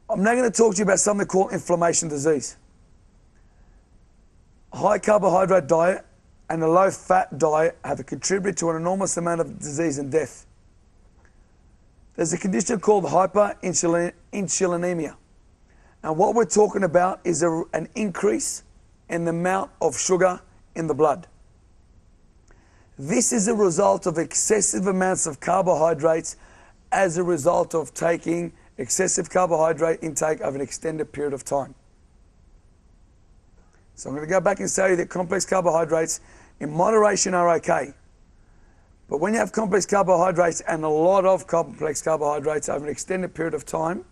I'm now going to talk to you about something called inflammation disease. A high carbohydrate diet and a low fat diet have contributed to an enormous amount of disease and death. There's a condition called hyperinsulinemia. And what we're talking about is an increase in the amount of sugar in the blood. This is a result of excessive amounts of carbohydrates as a result of taking excessive carbohydrate intake over an extended period of time. So I'm going to go back and say that complex carbohydrates in moderation are okay. But when you have complex carbohydrates and a lot of complex carbohydrates over an extended period of time,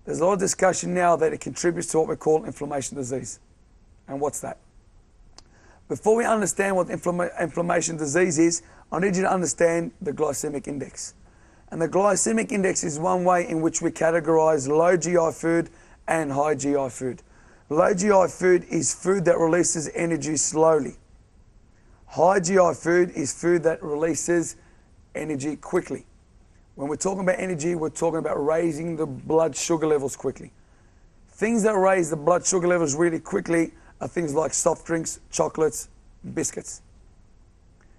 there's a lot of discussion now that it contributes to what we call inflammation disease. And what's that? Before we understand what inflammation disease is, I need you to understand the glycemic index. And the glycemic index is one way in which we categorize low GI food and high GI food. Low GI food is food that releases energy slowly. High GI food is food that releases energy quickly. When we're talking about energy, we're talking about raising the blood sugar levels quickly. Things that raise the blood sugar levels really quickly are things like soft drinks, chocolates, biscuits.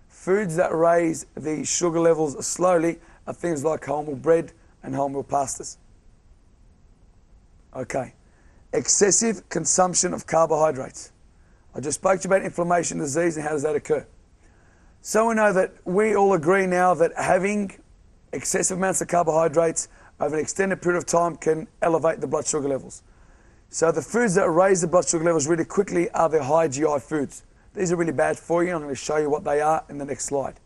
Foods that raise the sugar levels slowly are things like wholemeal bread and wholemeal pastas. Okay. Excessive consumption of carbohydrates. I just spoke to you about inflammation disease and how does that occur. So we know that we all agree now that having excessive amounts of carbohydrates over an extended period of time can elevate the blood sugar levels. So the foods that raise the blood sugar levels really quickly are the high GI foods. These are really bad for you. I'm going to show you what they are in the next slide.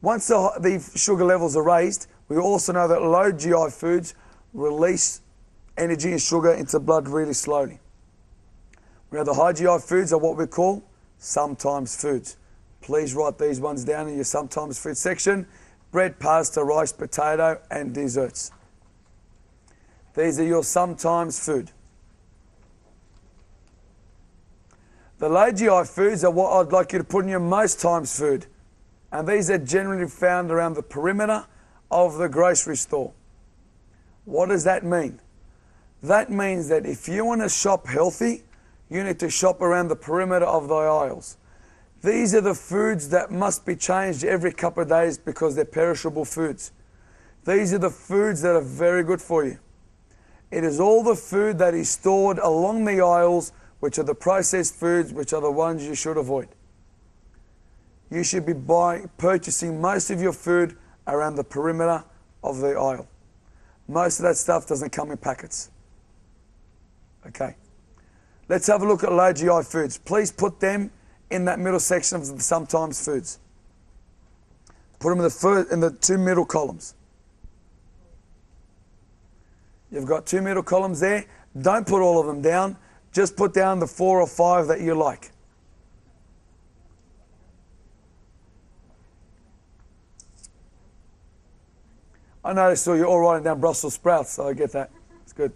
Once the sugar levels are raised, we also know that low GI foods release energy and sugar into the blood really slowly. We know the high GI foods are what we call sometimes foods. Please write these ones down in your sometimes food section. Bread, pasta, rice, potato, and desserts. These are your sometimes food. The low GI foods are what I'd like you to put in your most times food. And these are generally found around the perimeter of the grocery store. What does that mean? That means that if you want to shop healthy, you need to shop around the perimeter of the aisles. These are the foods that must be changed every couple of days because they're perishable foods. These are the foods that are very good for you. It is all the food that is stored along the aisles, which are the processed foods, which are the ones you should avoid. You should be purchasing most of your food around the perimeter of the aisle. Most of that stuff doesn't come in packets. Okay. Let's have a look at low GI foods. Please put them in that middle section of the sometimes foods. Put them in the two middle columns. You've got two middle columns there. Don't put all of them down. Just put down the 4 or 5 that you like. I noticed you're all writing down Brussels sprouts, so I get that. It's good.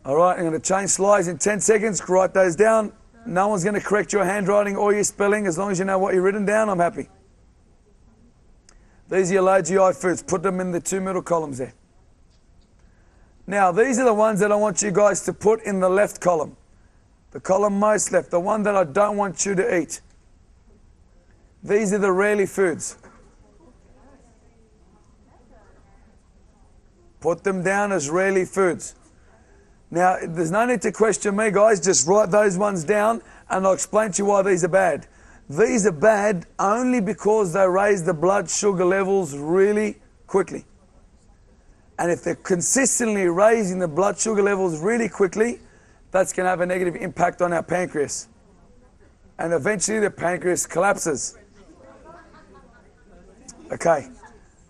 All right, I'm going to change slides in 10 seconds. Write those down. No one's going to correct your handwriting or your spelling. As long as you know what you've written down, I'm happy. These are your low GI foods. Put them in the two middle columns there. Now, these are the ones that I want you guys to put in the left column. The column most left, the one that I don't want you to eat. These are the rarely foods. Put them down as rarely foods. Now, there's no need to question me, guys. Just write those ones down and I'll explain to you why these are bad. These are bad only because they raise the blood sugar levels really quickly. And if they're consistently raising the blood sugar levels really quickly, that's going to have a negative impact on our pancreas. And eventually the pancreas collapses. Okay.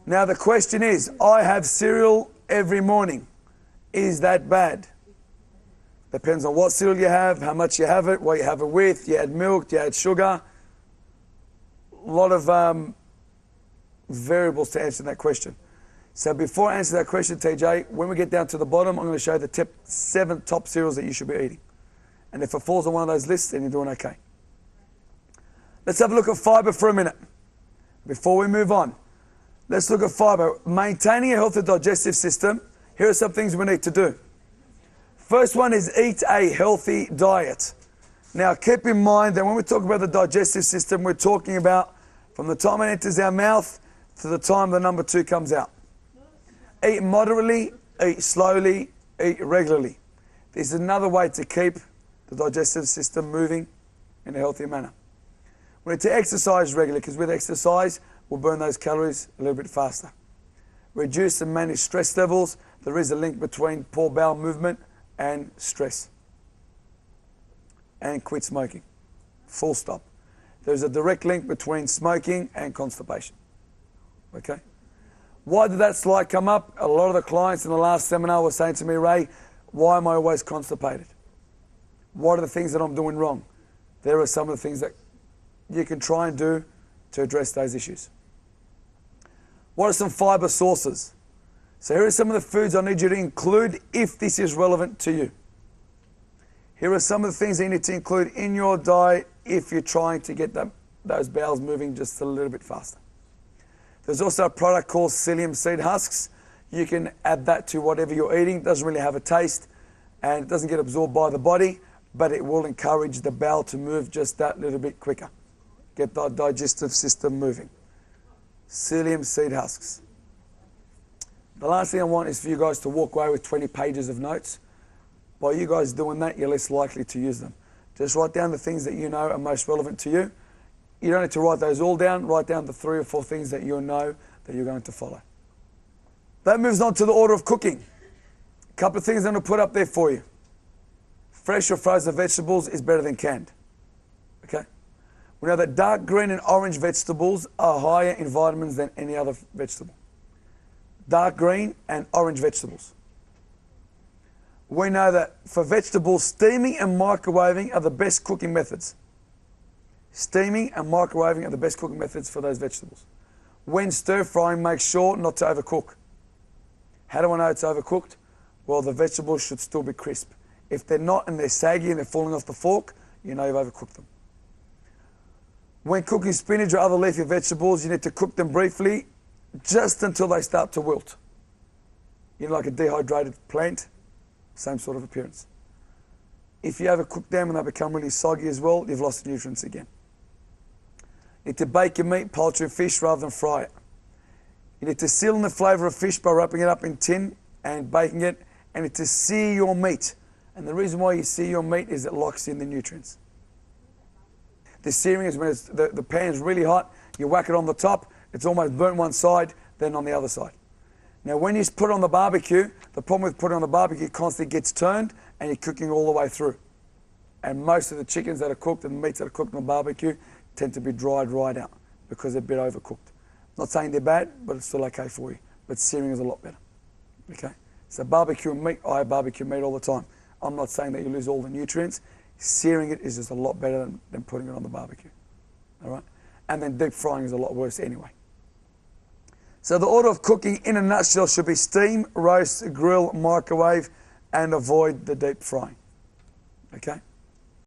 Now the question is, I have cereal every morning. Is that bad? Depends on what cereal you have, how much you have it, what you have it with. You add milk, you add sugar. A lot of variables to answer that question. So before I answer that question, TJ, when we get down to the bottom, I'm going to show you the 7 top cereals that you should be eating. And if it falls on one of those lists, then you're doing okay. Let's have a look at fibre for a minute before we move on. Let's look at fibre. Maintaining a healthy digestive system. Here are some things we need to do. First one is eat a healthy diet. Now keep in mind that when we talk about the digestive system, we're talking about from the time it enters our mouth to the time the number 2 comes out. Eat moderately, eat slowly, eat regularly. This is another way to keep the digestive system moving in a healthy manner. We need to exercise regularly because with exercise, we'll burn those calories a little bit faster. Reduce and manage stress levels. There is a link between poor bowel movement and stress. And quit smoking. Full stop. There's a direct link between smoking and constipation. Okay? Why did that slide come up? A lot of the clients in the last seminar were saying to me, Ray, why am I always constipated? What are the things that I'm doing wrong? There are some of the things that you can try and do to address those issues. What are some fibre sources? So here are some of the foods I need you to include if this is relevant to you. Here are some of the things that you need to include in your diet if you're trying to get those bowels moving just a little bit faster. There's also a product called psyllium seed husks. You can add that to whatever you're eating. It doesn't really have a taste and it doesn't get absorbed by the body, but it will encourage the bowel to move just that little bit quicker. Get the digestive system moving. Psyllium seed husks. The last thing I want is for you guys to walk away with 20 pages of notes. By you guys doing that, you're less likely to use them. Just write down the things that you know are most relevant to you. You don't need to write those all down. Write down the 3 or 4 things that you know that you're going to follow. That moves on to the order of cooking. A couple of things I'm going to put up there for you. Fresh or frozen vegetables is better than canned. Okay? We know that dark green and orange vegetables are higher in vitamins than any other vegetable. Dark green and orange vegetables. We know that for vegetables, steaming and microwaving are the best cooking methods. Steaming and microwaving are the best cooking methods for those vegetables. When stir frying, make sure not to overcook. How do I know it's overcooked? Well, the vegetables should still be crisp. If they're not and they're saggy and they're falling off the fork, you know you've overcooked them. When cooking spinach or other leafy vegetables, you need to cook them briefly just until they start to wilt. You know, like a dehydrated plant, same sort of appearance. If you overcook them and they become really soggy as well, you've lost the nutrients again. You need to bake your meat, poultry and fish rather than fry it. You need to seal in the flavour of fish by wrapping it up in tin and baking it. And you need to sear your meat. And the reason why you sear your meat is it locks in the nutrients. The searing is when the pan's really hot, you whack it on the top, it's almost burnt one side, then on the other side. Now when you put it on the barbecue, the problem with putting it on the barbecue, it constantly gets turned and you're cooking all the way through. And most of the chickens that are cooked and the meats that are cooked on the barbecue tend to be dried right out because they're a bit overcooked. Not saying they're bad, but it's still okay for you. But searing is a lot better. Okay? So barbecue meat, I barbecue meat all the time. I'm not saying that you lose all the nutrients. Searing it is just a lot better than putting it on the barbecue. All right? And then deep frying is a lot worse anyway. So the order of cooking in a nutshell should be steam, roast, grill, microwave, and avoid the deep frying. Okay?